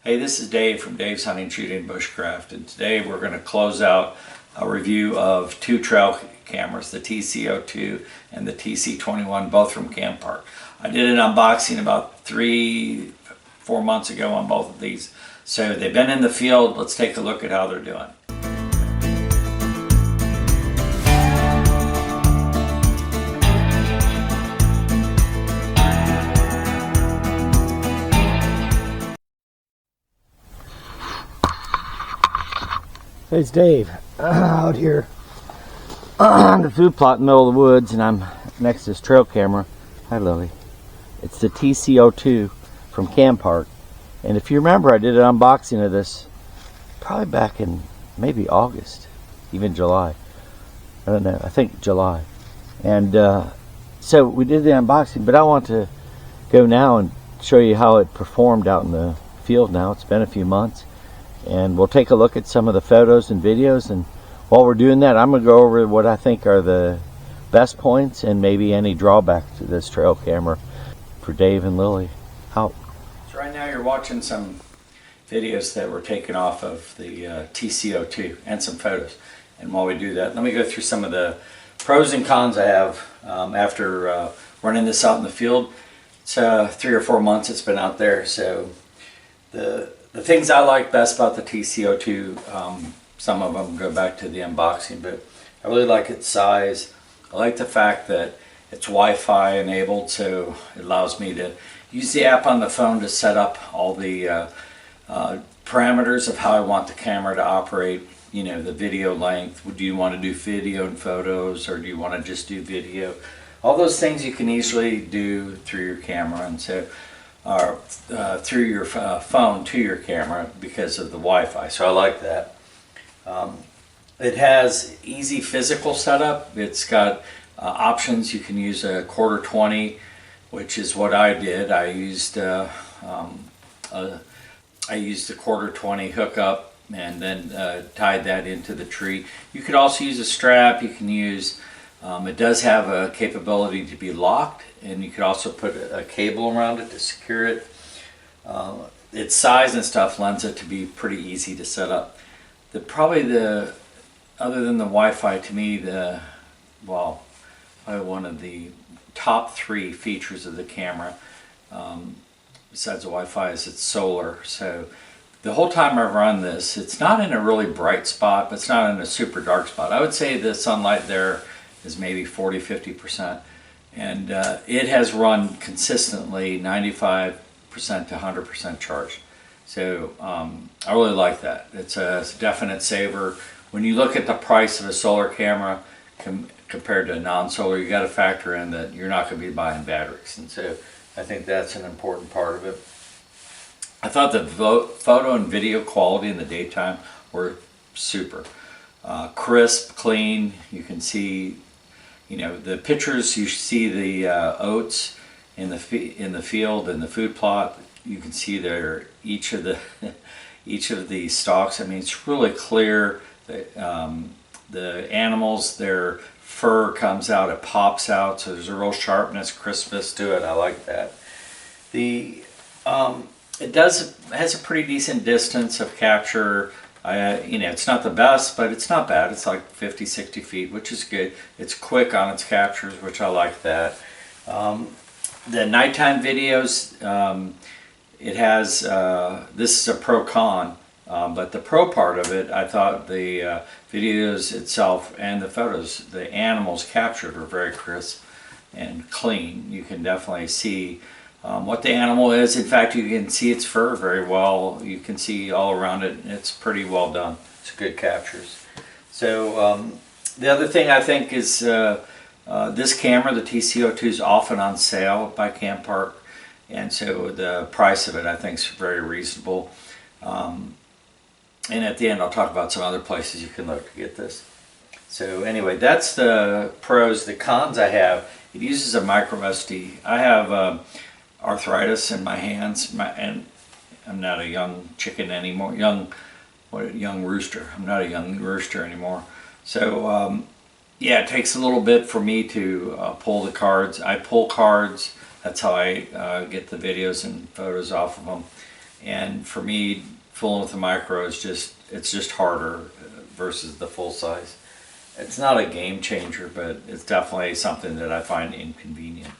Hey, this is Dave from Dave's Hunting, Shooting, Bushcraft, and today we're going to close out a review of two trail cameras, the TC02 and the TC21, both from CamPark. I did an unboxing about 3-4 months ago on both of these, so they've been in the field. Let's take a look at how they're doing. It's Dave out here on the food plot in the middle of the woods, and I'm next to this trail camera. Hi, Lily. It's the TC02 from CamPark, and if you remember, I did an unboxing of this probably back in maybe August, even July. I don't know. I think July. And so we did the unboxing, but I want to go now and show you how it performed out in the field now. It's been a few months. And we'll take a look at some of the photos and videos, and while we're doing that, I'm going to go over what I think are the best points and maybe any drawbacks to this trail camera for Dave and Lillie. Out. So right now you're watching some videos that were taken off of the TC02 and some photos. And while we do that, let me go through some of the pros and cons I have after running this out in the field. It's 3 or 4 months it's been out there, so the things I like best about the TC02, some of them go back to the unboxing, but I really like its size. I like the fact that it's Wi-Fi enabled, so it allows me to use the app on the phone to set up all the parameters of how I want the camera to operate. You know, the video length. Do you want to do video and photos, or do you want to just do video? All those things you can easily do through your camera, and so through your phone to your camera because of the Wi-Fi. So I like that. It has easy physical setup. It's got options. You can use a 1/4-20, which is what I did. I used the 1/4-20 hookup and then tied that into the tree. You could also use a strap. You can use it does have a capability to be locked, and you could also put a cable around it to secure it. Its size and stuff lends it to be pretty easy to set up. Probably other than the Wi-Fi, to me, probably one of the top 3 features of the camera, besides the Wi-Fi, is it's solar. So the whole time I've run this, it's not in a really bright spot, but it's not in a super dark spot. I would say the sunlight there is maybe 40-50%, and it has run consistently 95% to 100% charged. So I really like that. It's a definite saver. When you look at the price of a solar camera compared to a non-solar, you got to factor in that you're not going to be buying batteries, and so I think that's an important part of it. I thought the photo and video quality in the daytime were super. Crisp, clean. You can see, you know, the pictures. You see the oats in the field and the food plot. You can see there each of the stalks. I mean, it's really clear. The animals, their fur comes out, it pops out, so there's a real sharpness, crispness to it. I like that. It has a pretty decent distance of capture. You know, it's not the best, but it's not bad. It's like 50-60 feet, which is good. It's quick on its captures, which I like that. The nighttime videos, it has, this is a pro-con, but the pro part of it, I thought the videos itself and the photos, the animals captured are very crisp and clean. You can definitely see what the animal is. In fact, you can see its fur very well. You can see all around it. It's pretty well done. It's good captures. So the other thing I think is this camera, the TC02, is often on sale by CamPark, and so the price of it I think is very reasonable. And at the end I'll talk about some other places you can look to get this. So anyway, that's the pros. The cons I have, it uses a micro SD. I have arthritis in my hands, and I'm not a young chicken anymore, young rooster. I'm not a young rooster anymore. So yeah, it takes a little bit for me to pull the cards. I pull cards. That's how I get the videos and photos off of them. and for me, fooling with the micro is it's just harder versus the full size. It's not a game changer, but it's definitely something that I find inconvenient.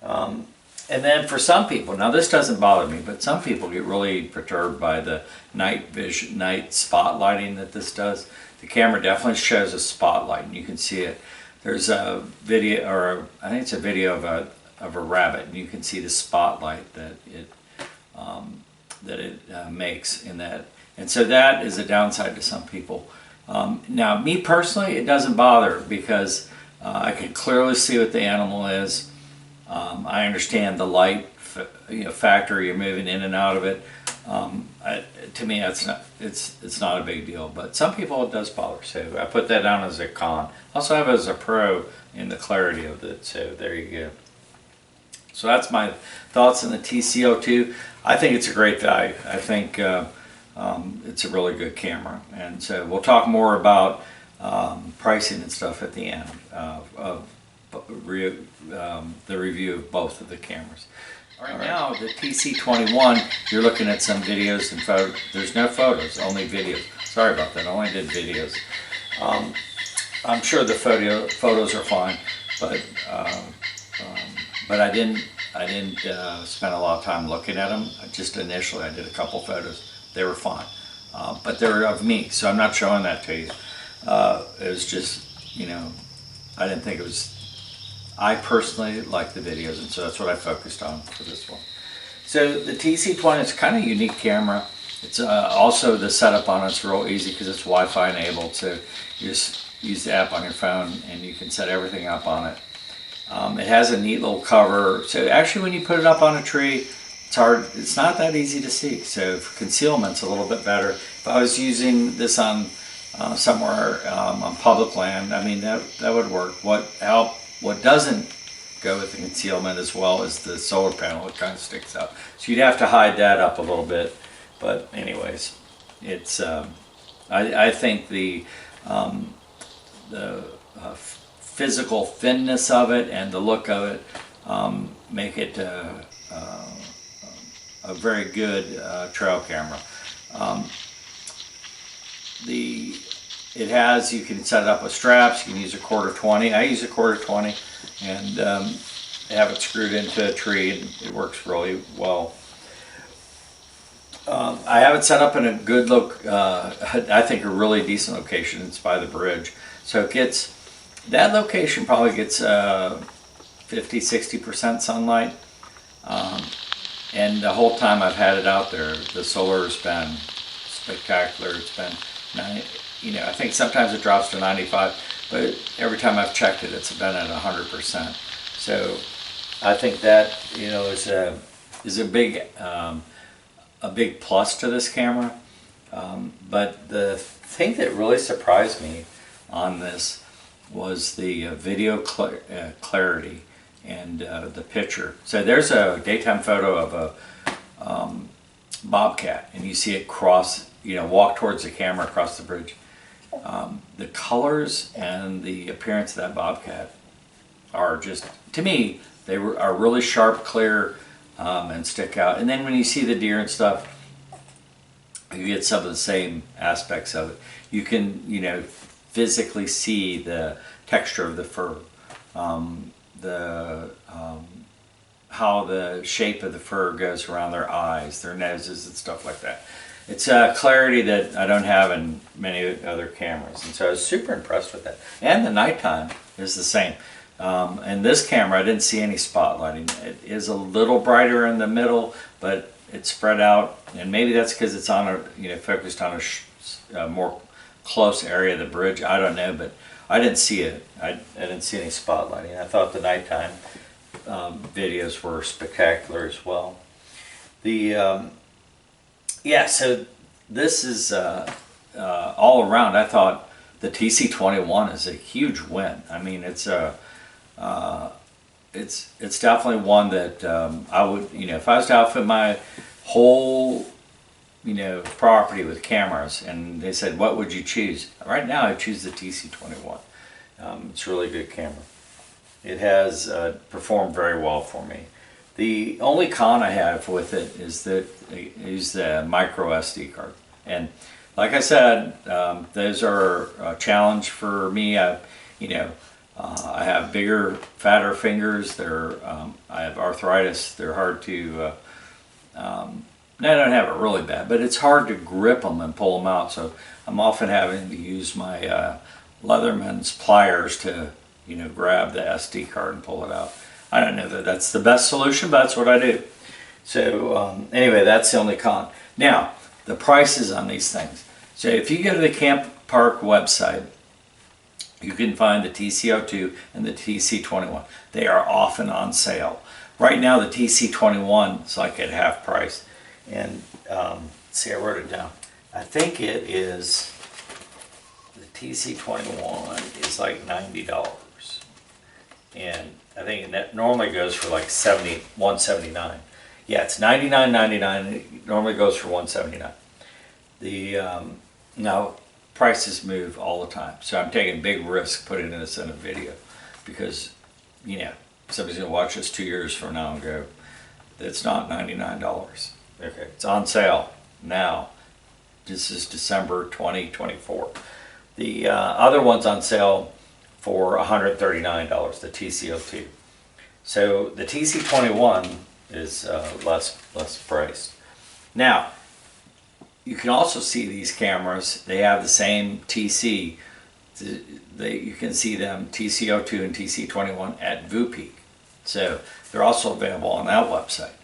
And then for some people, now this doesn't bother me, but some people get really perturbed by the night spotlighting that this does. The camera definitely shows a spotlight, and you can see it. There's a video, or I think it's a video of a rabbit, and you can see the spotlight that it makes in that. And so that is a downside to some people. Now, me personally, it doesn't bother because I can clearly see what the animal is. I understand the light factor. You're moving in and out of it. To me, it's not a big deal. But some people it does bother. So I put that down as a con. Also have it as a pro in the clarity of it. So there you go. So that's my thoughts on the TC02. I think it's a great value. I think it's a really good camera. And so we'll talk more about pricing and stuff at the end of the review of both of the cameras. All right, now the TC21, you're looking at some videos and photos. There's no photos, only videos. Sorry about that, I only did videos. I'm sure the photos are fine, but I didn't spend a lot of time looking at them. Just initially, I did a couple photos. They were fine, but they're of me, so I'm not showing that to you. It was just, I didn't think it was. I personally like the videos, and so that's what I focused on for this one. So the TC20 is kind of a unique camera. It's also the setup on it's real easy because it's Wi-Fi enabled, so you just use the app on your phone and you can set everything up on it. It has a neat little cover, so actually when you put it up on a tree, it's not that easy to see, so for concealment's a little bit better. If I was using this on somewhere on public land, I mean that would work. What doesn't go with the concealment as well as the solar panel. It kind of sticks out, so you'd have to hide that up a little bit. But anyways, it's I think the physical thinness of it and the look of it make it a very good trail camera. It has, you can set it up with straps, you can use a 1/4-20. I use a 1/4-20 and have it screwed into a tree, and it works really well. I have it set up in a good I think a really decent location. It's by the bridge. So that location probably gets 50-60% sunlight. And the whole time I've had it out there, the solar has been spectacular. It's been I think sometimes it drops to 95, but every time I've checked it, it's been at 100%. So I think that is a big plus to this camera. But the thing that really surprised me on this was the video clarity and the picture. So there's a daytime photo of a bobcat, and you see it walk towards the camera across the bridge. The colors and the appearance of that bobcat are just, to me, are really sharp, clear, and stick out. And then when you see the deer and stuff, you get some of the same aspects of it. You can, physically see the texture of the fur, how the shape of the fur goes around their eyes, their noses, and stuff like that. It's a clarity that I don't have in many other cameras, and so I was super impressed with that. And the nighttime is the same. And this camera, I didn't see any spotlighting. It is a little brighter in the middle, but it's spread out, and maybe that's because it's on focused on a more close area of the bridge. I don't know, but I didn't see it. I didn't see any spotlighting. I thought the nighttime videos were spectacular as well. So this is all around. I thought the TC21 is a huge win. I mean, it's definitely one that I would, if I was to outfit my whole, property with cameras, and they said, what would you choose? Right now, I choose the TC21. It's a really good camera. It has performed very well for me. The only con I have with it is that I use the micro SD card. And like I said, those are a challenge for me. I have bigger, fatter fingers. I have arthritis. They're hard to, I don't have it really bad, but it's hard to grip them and pull them out. So I'm often having to use my Leatherman's pliers to, grab the SD card and pull it out. I don't know that that's the best solution, but that's what I do. So anyway, that's the only con. Now, the prices on these things. So if you go to the CamPark website, you can find the TC02 and the TC21. They are often on sale. Right now, the TC21 is like at half price. And see, I wrote it down. I think it is, the TC21 is like $90. And I think that normally goes for like $179. Yeah, it's $99.99. It normally goes for $179. Now prices move all the time, so I'm taking a big risk putting this in a video because somebody's gonna watch this 2 years from now and go, it's not $99. Okay, it's on sale now. This is December 2024. The other one's on sale for $139, the TC02. So the TC21 is less priced. Now, you can also see these cameras. They have the same TC. You can see them, TC02 and TC21 at VooPeak. So they're also available on that website.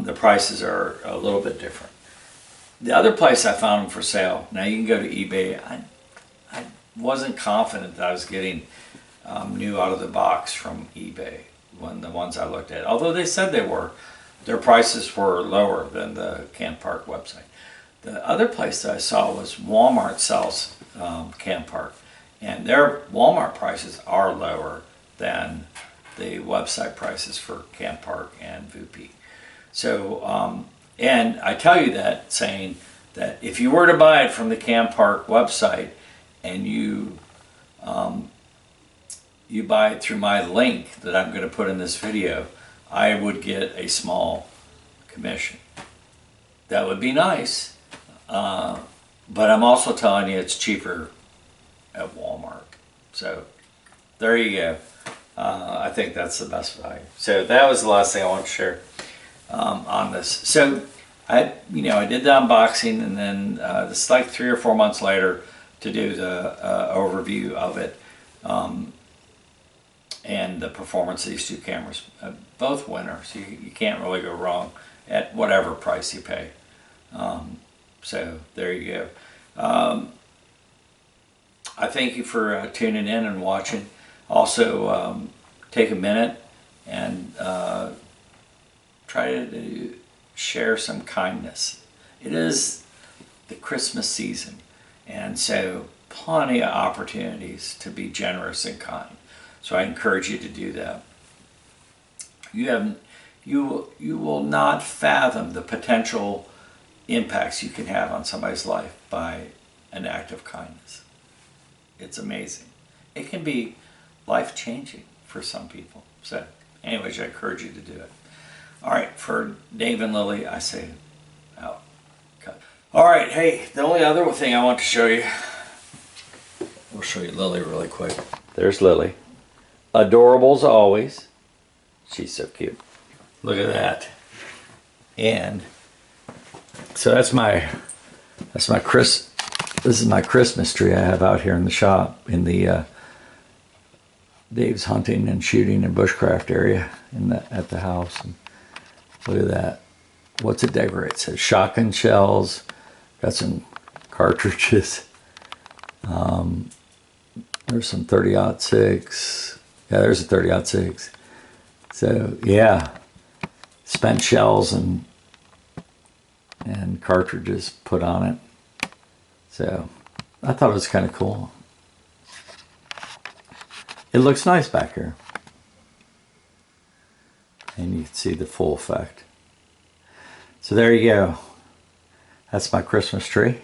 The prices are a little bit different. The other place I found them for sale, now you can go to eBay. I wasn't confident that I was getting new out of the box from eBay when the ones I looked at. Although they said they were, their prices were lower than the CamPark website. The other place that I saw was Walmart sells CamPark, and their Walmart prices are lower than the website prices for CamPark and VooPeak. So, and I tell you that saying that if you were to buy it from the CamPark website and you buy it through my link that I'm going to put in this video, I would get a small commission. That would be nice, but I'm also telling you it's cheaper at Walmart. So there you go. I think that's the best value. So that was the last thing I want to share on this. So I did the unboxing, and then it's like 3 or 4 months later to do the overview of it and the performance of these two cameras. Both winners. You can't really go wrong at whatever price you pay. So there you go. I thank you for tuning in and watching. Also, take a minute and try to share some kindness. It is the Christmas season, and so plenty of opportunities to be generous and kind. So I encourage you to do that. You will not fathom the potential impacts you can have on somebody's life by an act of kindness. It's amazing. It can be life-changing for some people. So anyways, I encourage you to do it. All right, for Dave and Lillie, I say out. Cut. All right, hey, the only other thing I want to show you, we'll show you Lillie really quick. There's Lillie. Adorable as always. She's so cute. Look at that. And so this is my Christmas tree I have out here in the shop in the Dave's hunting and shooting and bushcraft area at the house. And look at that. What's it decorate? It says shotgun shells. Got some cartridges. There's some 30-06. Yeah, there's a 30-06. So yeah, spent shells and cartridges put on it. So I thought it was kind of cool. It looks nice back here. And you can see the full effect. So there you go. That's my Christmas tree.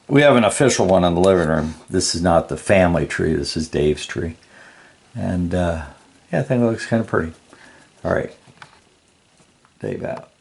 We have an official one in the living room. This is not the family tree. This is Dave's tree. And yeah, I think it looks kind of pretty. All right. Dave out.